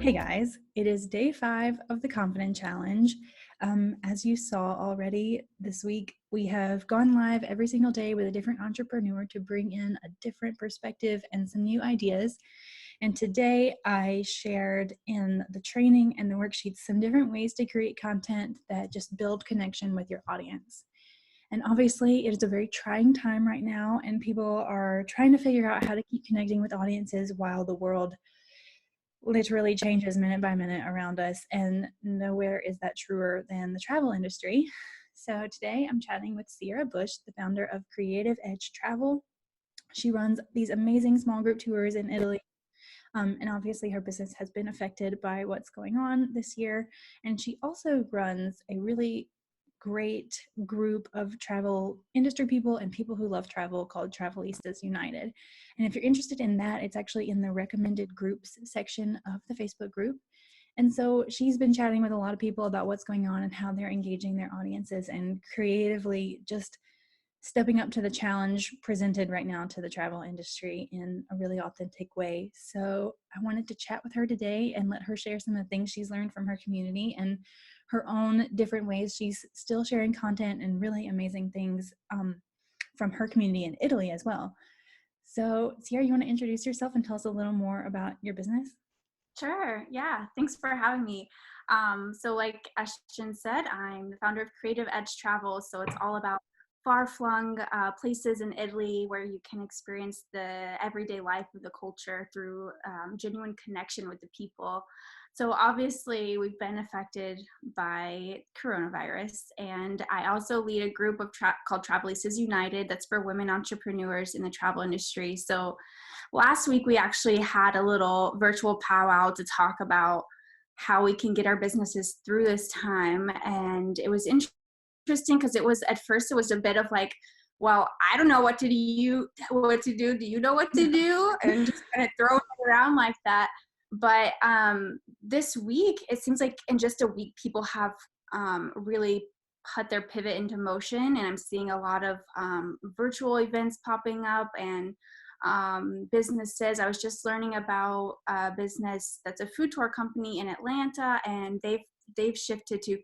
Hey guys, it is day 5 of the Confident Challenge. As you saw already this week, we have gone live every single day with a different entrepreneur to bring in a different perspective and some new ideas. And today I shared in the training and the worksheets some different ways to create content that just build connection with your audience. And obviously, it is a very trying time right now, and people are trying to figure out how to keep connecting with audiences while the world literally changes minute by minute around us, and nowhere is that truer than the travel industry. So today I'm chatting with Sierra Busch, the founder of Creative Edge Travel. She runs these amazing small group tours in Italy. And obviously her business has been affected by what's going on this year. And she also runs a really great group of travel industry people and people who love travel called Travelistas United. And if you're interested in that, it's actually in the recommended groups section of the Facebook group. And so she's been chatting with a lot of people about what's going on and how they're engaging their audiences and creatively just stepping up to the challenge presented right now to the travel industry in a really authentic way. So I wanted to chat with her today and let her share some of the things she's learned from her community and her own different ways she's still sharing content and really amazing things from her community in Italy as well. So Sierra, you want to introduce yourself and tell us a little more about your business? Sure. Yeah. Thanks for having me. So like Ashton said, I'm the founder of Creative Edge Travel. So it's all about far-flung places in Italy where you can experience the everyday life of the culture through genuine connection with the people. So obviously we've been affected by coronavirus, and I also lead a group of called Travelistas United that's for women entrepreneurs in the travel industry. So last week we actually had a little virtual powwow to talk about how we can get our businesses through this time, and it was interesting because it was, at first it was a bit of like, well, I don't know what to do. Do you know what to do? And just kind of throwing it around like that. But this week, it seems like in just a week, people have really put their pivot into motion, and I'm seeing a lot of virtual events popping up and businesses. I was just learning about a business that's a food tour company in Atlanta, and they've shifted to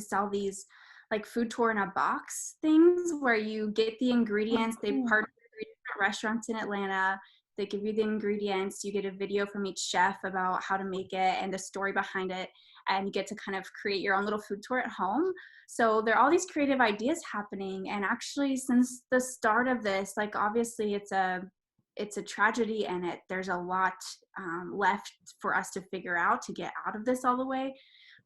sell these like food tour in a box things where you get the ingredients. They partner with 3 different restaurants in Atlanta. They give you the ingredients. You get a video from each chef about how to make it and the story behind it, and you get to kind of create your own little food tour at home. So there are all these creative ideas happening, and actually since the start of this, like obviously it's a tragedy, and there's a lot left for us to figure out to get out of this all the way.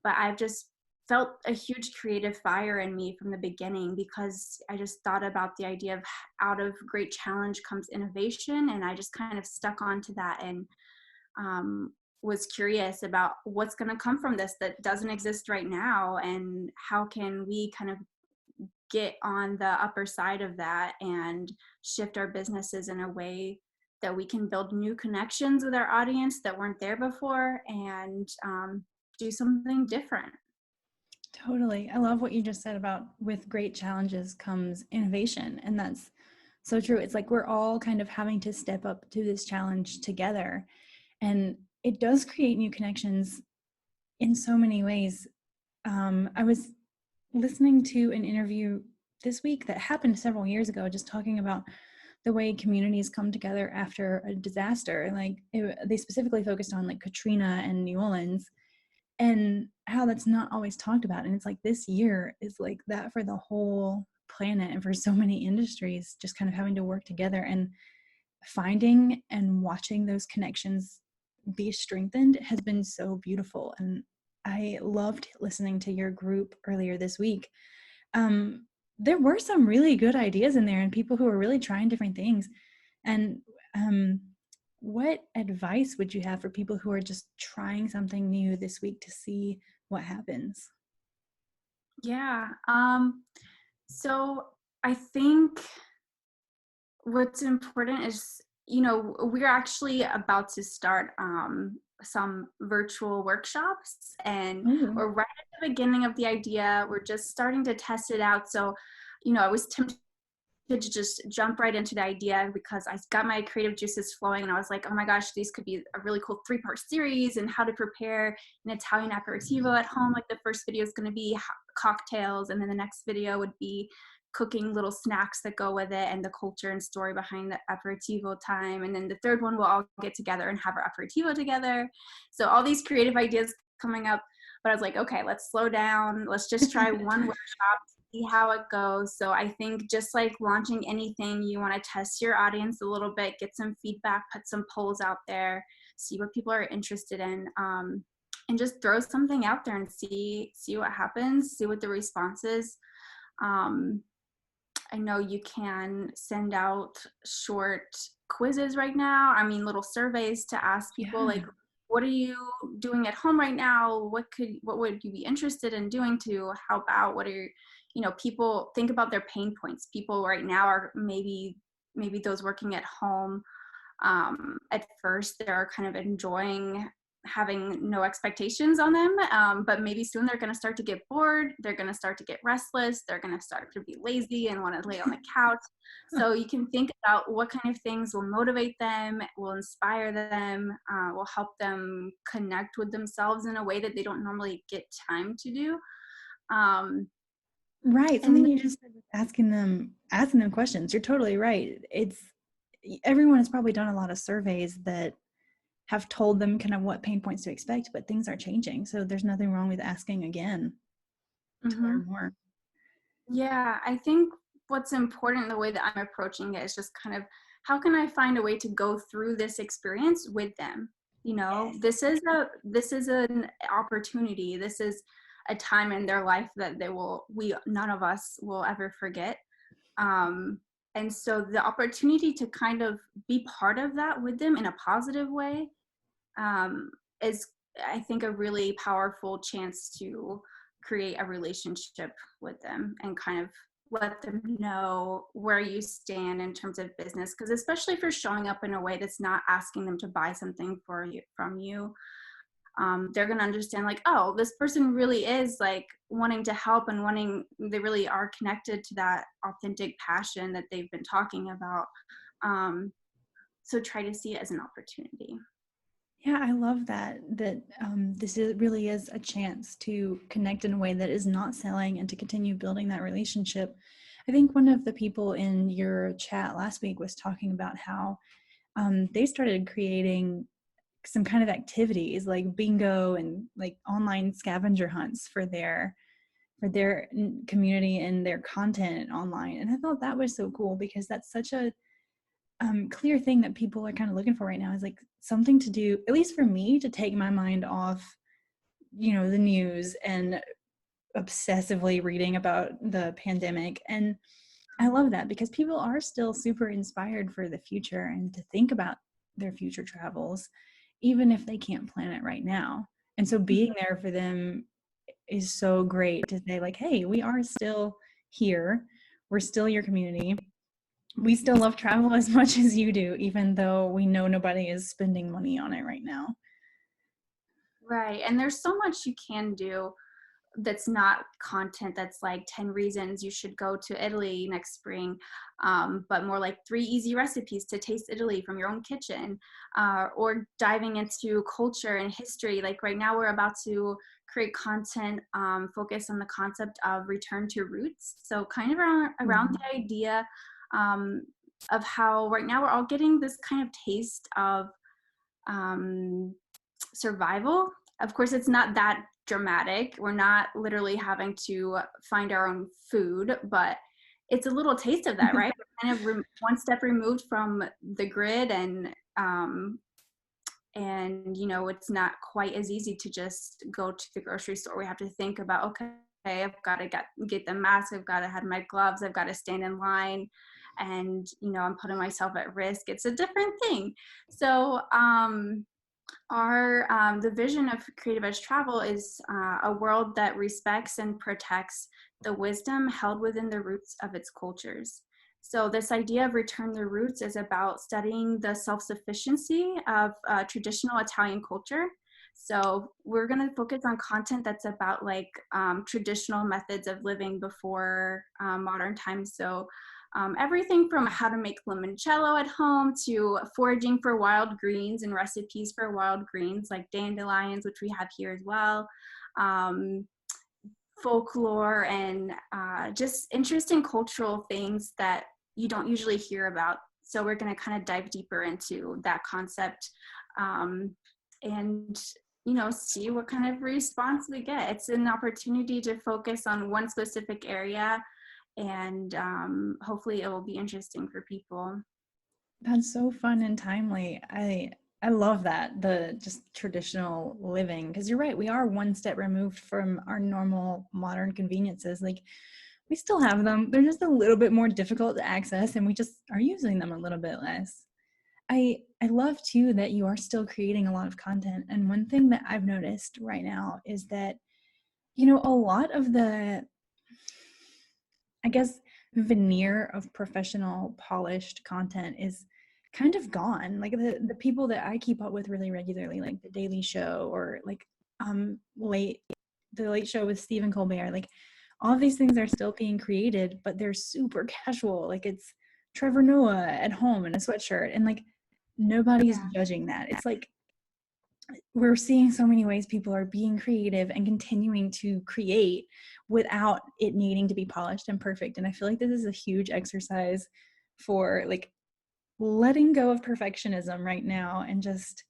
But I've just felt a huge creative fire in me from the beginning, because I just thought about the idea of out of great challenge comes innovation, and I just kind of stuck onto that, and was curious about what's going to come from this that doesn't exist right now, and how can we kind of get on the upper side of that and shift our businesses in a way that we can build new connections with our audience that weren't there before, and do something different. Totally. I love what you just said about with great challenges comes innovation. And that's so true. It's like we're all kind of having to step up to this challenge together. And it does create new connections in so many ways. I was listening to an interview this week that happened several years ago, just talking about the way communities come together after a disaster. Like they specifically focused on like Katrina and New Orleans, and how that's not always talked about. And it's like this year is like that for the whole planet and for so many industries, just kind of having to work together and finding and watching those connections be strengthened has been so beautiful. And I loved listening to your group earlier this week. There were some really good ideas in there and people who are really trying different things. And what advice would you have for people who are just trying something new this week to see what happens? Yeah. So I think what's important is, we're actually about to start some virtual workshops, and Ooh. we're right at the beginning of the idea. We're just starting to test it out. So, I was tempted to just jump right into the idea because I got my creative juices flowing and I was like, oh my gosh, these could be a really cool 3-part series and how to prepare an Italian aperitivo at home. Like the first video is going to be cocktails, and then the next video would be cooking little snacks that go with it and the culture and story behind the aperitivo time. And then the third one, we'll all get together and have our aperitivo together. So all these creative ideas coming up, but I was like, okay, let's slow down. Let's just try one workshop, see how it goes. So I think just like launching anything, you want to test your audience a little bit, get some feedback, put some polls out there, see what people are interested in, and just throw something out there and see what happens, see what the response is. I know you can send out short quizzes right now. I mean, little surveys to ask people Yeah. like, what are you doing at home right now? What would you be interested in doing to help out? What are people think about their pain points. People right now are maybe those working at home. At first, they're kind of enjoying having no expectations on them, but maybe soon they're going to start to get bored, they're going to start to get restless, they're going to start to be lazy and want to lay on the couch. So you can think about what kind of things will motivate them, will inspire them, will help them connect with themselves in a way that they don't normally get time to do. um, Right. Something and you just said was asking them questions. You're totally right. It's everyone has probably done a lot of surveys that have told them kind of what pain points to expect, but things are changing. So there's nothing wrong with asking again to mhm. learn more. Yeah, I think what's important, the way that I'm approaching it, is just kind of how can I find a way to go through this experience with them? Yes. This is an opportunity. This is a time in their life that none of us will ever forget. Um, and so the opportunity to kind of be part of that with them in a positive way, is, I think, a really powerful chance to create a relationship with them and kind of let them know where you stand in terms of business. Because especially for showing up in a way that's not asking them to buy something from you, they're going to understand like, oh, this person really is like wanting to help and they really are connected to that authentic passion that they've been talking about. So try to see it as an opportunity. Yeah, I love that really is a chance to connect in a way that is not selling and to continue building that relationship. I think one of the people in your chat last week was talking about how they started creating some kind of activities like bingo and like online scavenger hunts for their community and their content online. And I thought that was so cool because that's such a clear thing that people are kind of looking for right now, is like something to do, at least for me, to take my mind off, the news and obsessively reading about the pandemic. And I love that because people are still super inspired for the future and to think about their future travels, even if they can't plan it right now. And so being there for them is so great to say, like, hey, we are still here. We're still your community. We still love travel as much as you do, even though we know nobody is spending money on it right now. Right. And there's so much you can do that's not content that's like 10 reasons you should go to Italy next spring, but more like 3 easy recipes to taste Italy from your own kitchen, or diving into culture and history. Like right now, we're about to create content focused on the concept of return to roots. So kind of around Mhm. the idea um, of how right now we're all getting this kind of taste of um, survival. Of course, it's not that dramatic. We're not literally having to find our own food, but it's a little taste of that, right? We're kind of one step removed from the grid, and it's not quite as easy to just go to the grocery store. We have to think about, okay, I've got to get the mask, I've got to have my gloves, I've got to stand in line, and I'm putting myself at risk. It's a different thing. So our the vision of Creative Edge Travel is a world that respects and protects the wisdom held within the roots of its cultures. So this idea of return to roots is about studying the self-sufficiency of traditional Italian culture. So we're going to focus on content that's about like traditional methods of living before modern times. So everything from how to make limoncello at home to foraging for wild greens and recipes for wild greens like dandelions, which we have here as well. Um, Folklore and just interesting cultural things that you don't usually hear about. So we're going to kind of dive deeper into that concept, and see what kind of response we get. It's an opportunity to focus on one specific area, and hopefully it will be interesting for people. That's so fun and timely. I love that, the just traditional living, because you're right, we are one step removed from our normal modern conveniences. Like, we still have them, they're just a little bit more difficult to access, and we just are using them a little bit less. I love too that you are still creating a lot of content. And one thing that I've noticed right now is that, a lot of the, I guess, veneer of professional polished content is kind of gone. Like, the people that I keep up with really regularly, like the Daily Show, or like late the Late Show with Stephen Colbert, like all of these things are still being created, but they're super casual. Like, it's Trevor Noah at home in a sweatshirt, and like nobody's Yeah. judging that. It's like we're seeing so many ways people are being creative and continuing to create without it needing to be polished and perfect. And I feel like this is a huge exercise for like letting go of perfectionism right now, and just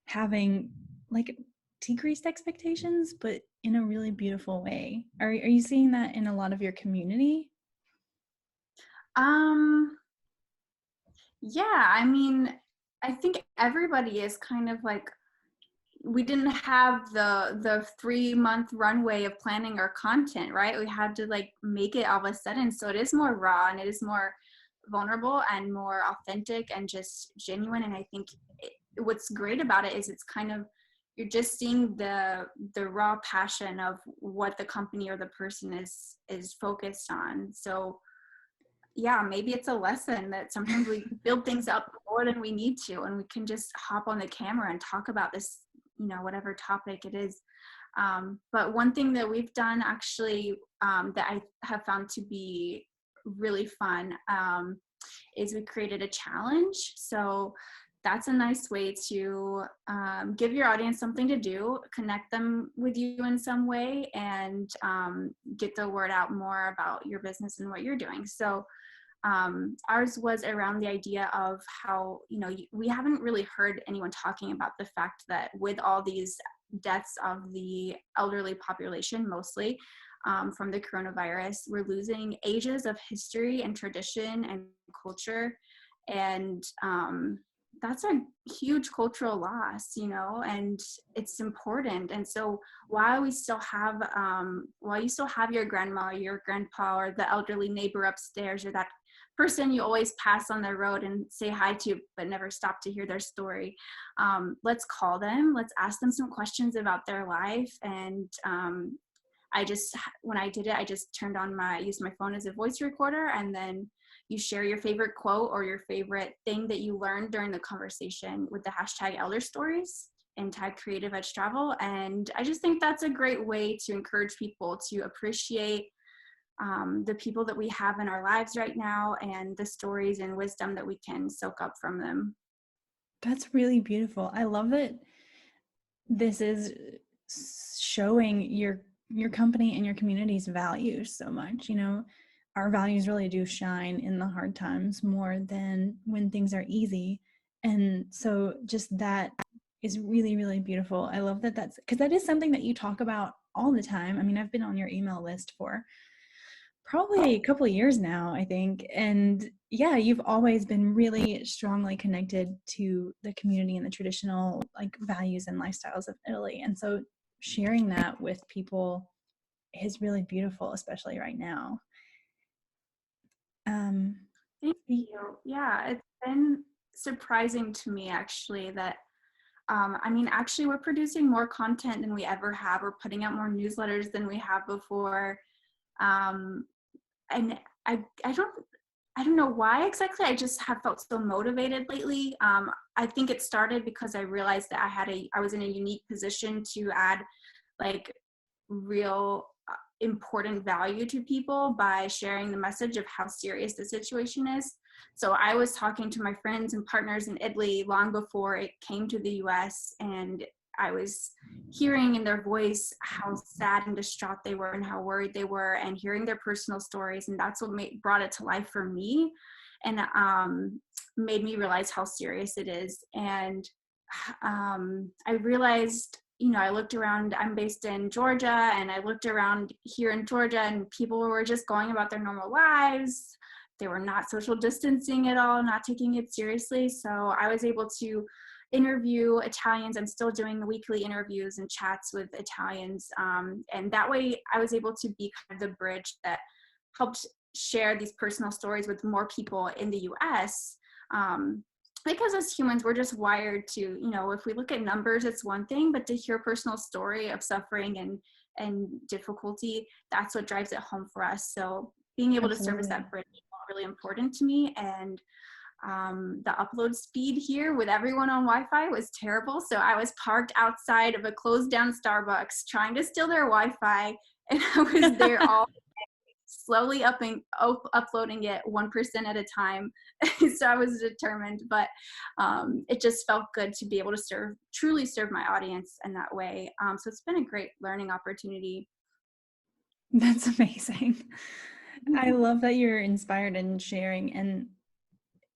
having like decreased expectations, but in a really beautiful way. Are you seeing that in a lot of your community? Um, yeah, I mean, I think everybody is kind of like, we didn't have the 3-month runway of planning our content, right? We had to like make it all of a sudden. So it is more raw and it is more vulnerable and more authentic and just genuine. And I think what's great about it is it's kind of, you're just seeing the raw passion of what the company or the person is focused on. So yeah, maybe it's a lesson that sometimes we build things up more than we need to, and we can just hop on the camera and talk about this, whatever topic it is. But one thing that we've done actually, that I have found to be really fun, is we created a challenge. So that's a nice way to give your audience something to do, connect them with you in some way, and get the word out more about your business and what you're doing. So ours was around the idea of how, we haven't really heard anyone talking about the fact that with all these deaths of the elderly population, mostly from the coronavirus, we're losing ages of history and tradition and culture. And that's a huge cultural loss, and it's important. And so while you still have your grandma or your grandpa or the elderly neighbor upstairs, or that person you always pass on the road and say hi to but never stop to hear their story, let's call them, let's ask them some questions about their life. And when I did it, I just used my phone as a voice recorder, and then you share your favorite quote or your favorite thing that you learned during the conversation with the hashtag elder stories and tag Creative Edge Travel. And I just think that's a great way to encourage people to appreciate the people that we have in our lives right now, and the stories and wisdom that we can soak up from them. That's really beautiful. I love that this is showing your company and your community's values so much. Our values really do shine in the hard times more than when things are easy. And so just that is really, really beautiful. I love that, that's because that is something that you talk about all the time. I mean, I've been on your email list for probably a couple of years now, I think. And yeah, you've always been really strongly connected to the community and the traditional like values and lifestyles of Italy. And so sharing that with people is really beautiful, especially right now. Um, Thank you. Yeah, it's been surprising to me actually that actually we're producing more content than we ever have. We're putting out more newsletters than we have before. And I don't know why exactly. I just have felt so motivated lately. I think it started because I realized that I was in a unique position to add like real important value to people by sharing the message of how serious the situation is. So I was talking to my friends and partners in Italy long before it came to the US, and I was hearing in their voice how sad and distraught they were and how worried they were, and hearing their personal stories. And that's what brought it to life for me, and made me realize how serious it is. And I realized, I looked around, I'm based in Georgia, and I looked around here in Georgia, and people were just going about their normal lives. They were not social distancing at all, not taking it seriously. So I was able to interview Italians. I'm still doing weekly interviews and chats with Italians. And that way I was able to be kind of the bridge that helped share these personal stories with more people in the US. Because as humans, we're just wired to, if we look at numbers, it's one thing, but to hear a personal story of suffering and difficulty, that's what drives it home for us. So being able to serve as Absolutely. that bridge is really important to me. And the upload speed here with everyone on Wi-Fi was terrible. So I was parked outside of a closed down Starbucks trying to steal their Wi-Fi. And I was there all slowly uploading it 1% at a time. So I was determined, but it just felt good to be able to truly serve my audience in that way. So it's been a great learning opportunity. That's amazing. I love that you're inspired and sharing, and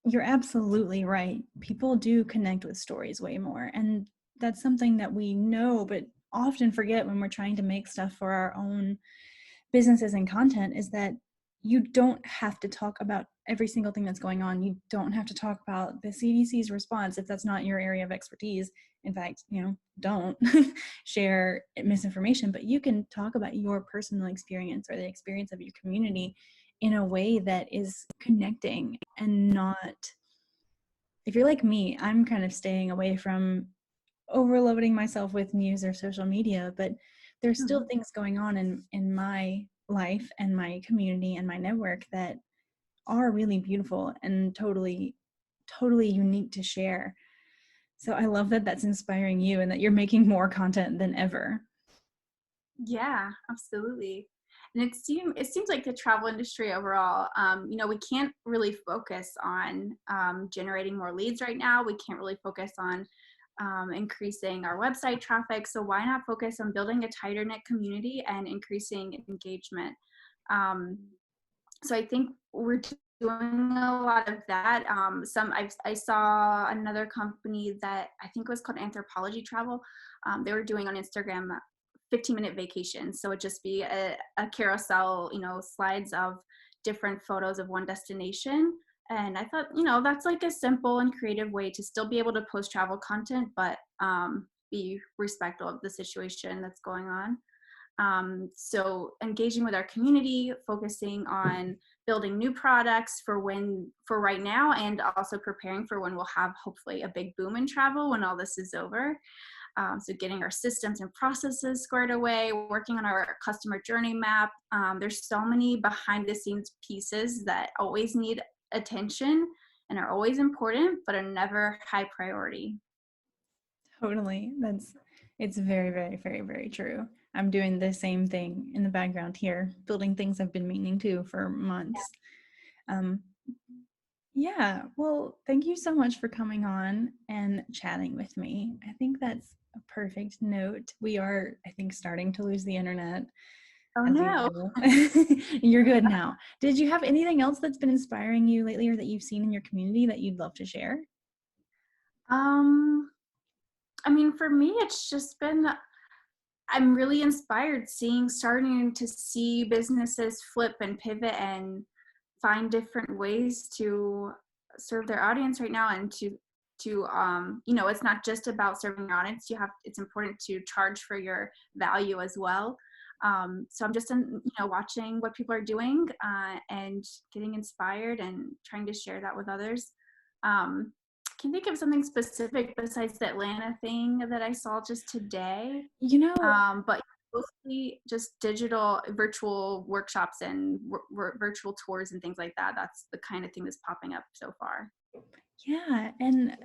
you're absolutely right. People do connect with stories way more, and that's something that we know but often forget when we're trying to make stuff for our own businesses and content, is that you don't have to talk about every single thing that's going on. You don't have to talk about the CDC's response if that's not your area of expertise. In fact, don't share misinformation, but you can talk about your personal experience or the experience of your community in a way that is connecting and not, if you're like me, I'm kind of staying away from overloading myself with news or social media, but there's still Mhm. things going on in my life and my community and my network that are really beautiful and totally unique to share. So I love that that's inspiring you and that you're making more content than ever. Yeah, absolutely. And it seems like the travel industry overall, we can't really focus on generating more leads right now. We can't really focus on increasing our website traffic. So why not focus on building a tighter knit community and increasing engagement? Um, so I think we're doing a lot of that. I saw another company that I think was called Anthropology Travel. They were doing on Instagram 15-minute vacations. So it'd just be a carousel, slides of different photos of one destination. And I thought, that's like a simple and creative way to still be able to post travel content, but be respectful of the situation that's going on. So engaging with our community, focusing on building new products for right now, and also preparing for when we'll have hopefully a big boom in travel when all this is over. So getting our systems and processes squared away, working on our customer journey map. There's so many behind the scenes pieces that always need attention and are always important, but are never high priority. Totally. It's very, very, very, very true. I'm doing the same thing in the background here, building things I've been meaning to for months. Um, yeah, well, thank you so much for coming on and chatting with me. I think that's a perfect note. We are, I think, starting to lose the internet Oh as no. usual. You're good now. Did you have anything else that's been inspiring you lately or that you've seen in your community that you'd love to share? Um, I mean, for me, it's just been I'm really inspired starting to see businesses flip and pivot and find different ways to serve their audience right now, and it's not just about serving your audience. It's important to charge for your value as well. So I'm just watching what people are doing and getting inspired and trying to share that with others. um, can you think of something specific besides the Atlanta thing that I saw just today? You know, But mostly just digital virtual workshops and virtual tours and things like that. That's the kind of thing that's popping up so far. yeah, and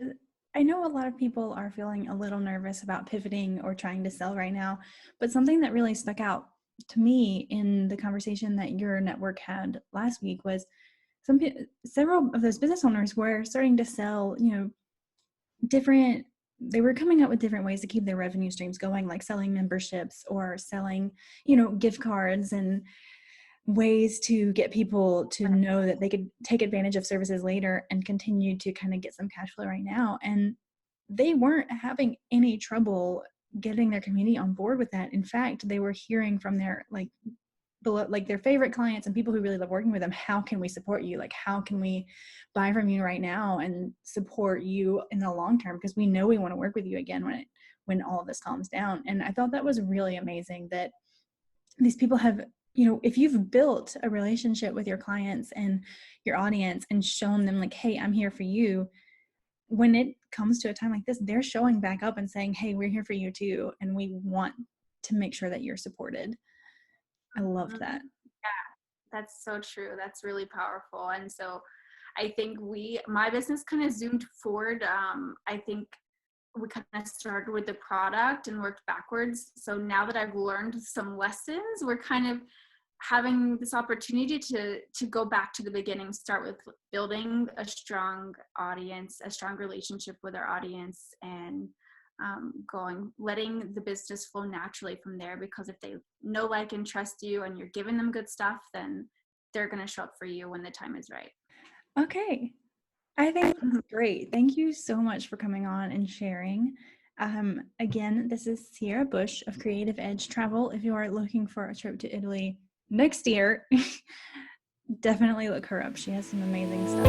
I know a lot of people are feeling a little nervous about pivoting or trying to sell right now, but something that really stuck out to me in the conversation that your network had last week was several of those business owners were starting to sell, different, they were coming up with different ways to keep their revenue streams going, like selling memberships or selling, gift cards and ways to get people to know that they could take advantage of services later and continue to kind of get some cash flow right now. And they weren't having any trouble getting their community on board with that. In fact, they were hearing from their their favorite clients and people who really love working with them, how can we support you? Like, how can we buy from you right now and support you in the long term? Because we know we want to work with you again when all of this calms down. And I thought that was really amazing that these people have, if you've built a relationship with your clients and your audience and shown them like, hey, I'm here for you, when it comes to a time like this, they're showing back up and saying, hey, we're here for you too, and we want to make sure that you're supported. I loved Mhm. that. That's so true. That's really powerful. And so I think my business kind of zoomed forward. I think we kind of started with the product and worked backwards. So now that I've learned some lessons, we're kind of having this opportunity to go back to the beginning, start with building a strong audience, a strong relationship with our audience, and letting the business flow naturally from there. Because if they know, like, and trust you and you're giving them good stuff, then they're going to show up for you when the time is right. Okay. I think that's great. Thank you so much for coming on and sharing. Again, this is Sierra Busch of Creative Edge Travel. If you are looking for a trip to Italy next year, definitely look her up. She has some amazing stuff.